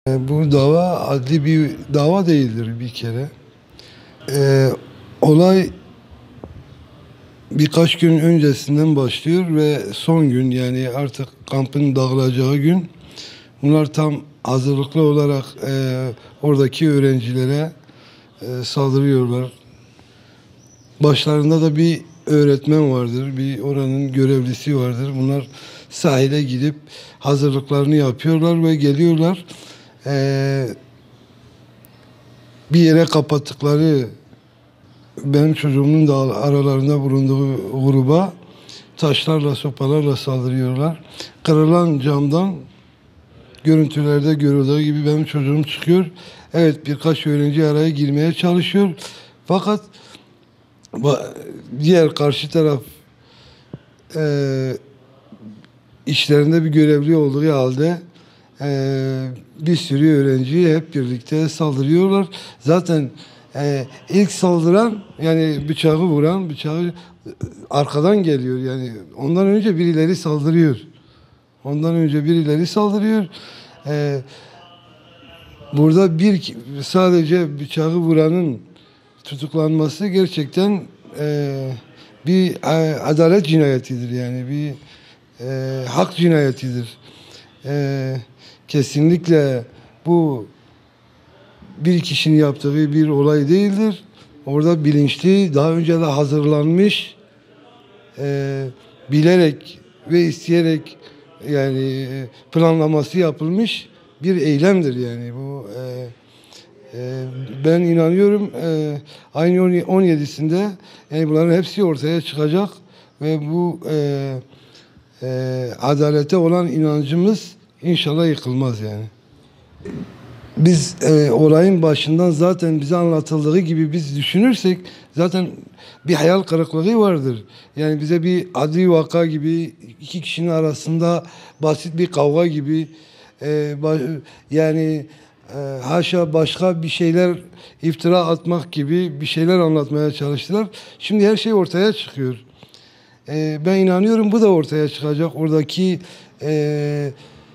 Bu dava adli bir dava değildir bir kere. Olay birkaç gün öncesinden başlıyor ve son gün, yani artık kampın dağılacağı gün. Bunlar tam hazırlıklı olarak oradaki öğrencilere saldırıyorlar. Başlarında da bir öğretmen vardır, bir oranın görevlisi vardır. Bunlar sahile gidip hazırlıklarını yapıyorlar ve geliyorlar. Bir yere kapattıkları, benim çocuğumun da aralarında bulunduğu gruba taşlarla, sopalarla saldırıyorlar. Kırılan camdan görüntülerde görüldüğü gibi benim çocuğum çıkıyor. Evet, birkaç öğrenci araya girmeye çalışıyor. Fakat diğer karşı taraf işlerinde bir görevli olduğu halde bir sürü öğrenciyi hep birlikte saldırıyorlar. Zaten ilk saldıran, yani bıçağı vuran, bıçağı arkadan geliyor. Yani ondan önce birileri saldırıyor. Ondan önce birileri saldırıyor. Burada sadece bıçağı vuranın tutuklanması gerçekten bir adalet cinayetidir, yani bir hak cinayetidir. Kesinlikle bu bir kişinin yaptığı bir olay değildir. Orada bilinçli, daha önce de hazırlanmış, bilerek ve isteyerek, yani planlaması yapılmış bir eylemdir, yani bu. Ben inanıyorum ayın 17'sinde yani bunların hepsi ortaya çıkacak ve bu adalete olan inancımız inşallah yıkılmaz yani. Biz olayın başından zaten bize anlatıldığı gibi biz düşünürsek zaten bir hayal kırıklığı vardır. Yani bize bir adli vaka gibi, iki kişinin arasında basit bir kavga gibi, yani haşa başka bir şeyler iftira atmak gibi bir şeyler anlatmaya çalıştılar. Şimdi her şey ortaya çıkıyor. Ben inanıyorum bu da ortaya çıkacak. Oradaki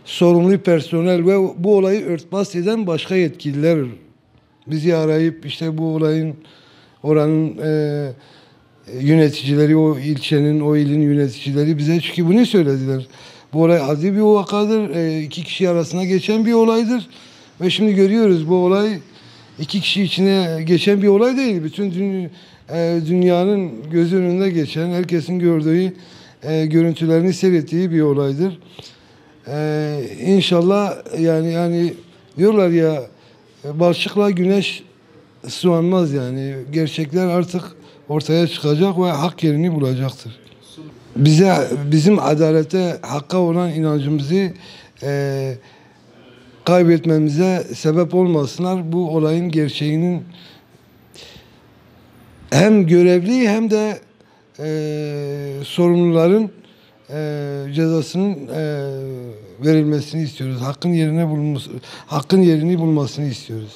sorumlu personel ve bu olayı örtbas eden başka yetkililer bizi arayıp işte bu olayın, oranın yöneticileri, o ilçenin, o ilin yöneticileri bize çünkü bunu söylediler. Bu olay adli bir vakadır. İki kişi arasında geçen bir olaydır. Ve şimdi görüyoruz bu olay iki kişi içine geçen bir olay değil. Bütün dünyanın göz önünde geçen, herkesin gördüğü, görüntülerini seyrettiği bir olaydır. İnşallah yani diyorlar ya, balçıkla güneş ıslanmaz, yani gerçekler artık ortaya çıkacak ve hak yerini bulacaktır. Bizim adalete, hakka olan inancımızı kaybetmemize sebep olmasınlar. Bu olayın gerçeğinin hem görevli hem de sorumluların cezasının verilmesini istiyoruz. Hakkın yerini bulmasını istiyoruz.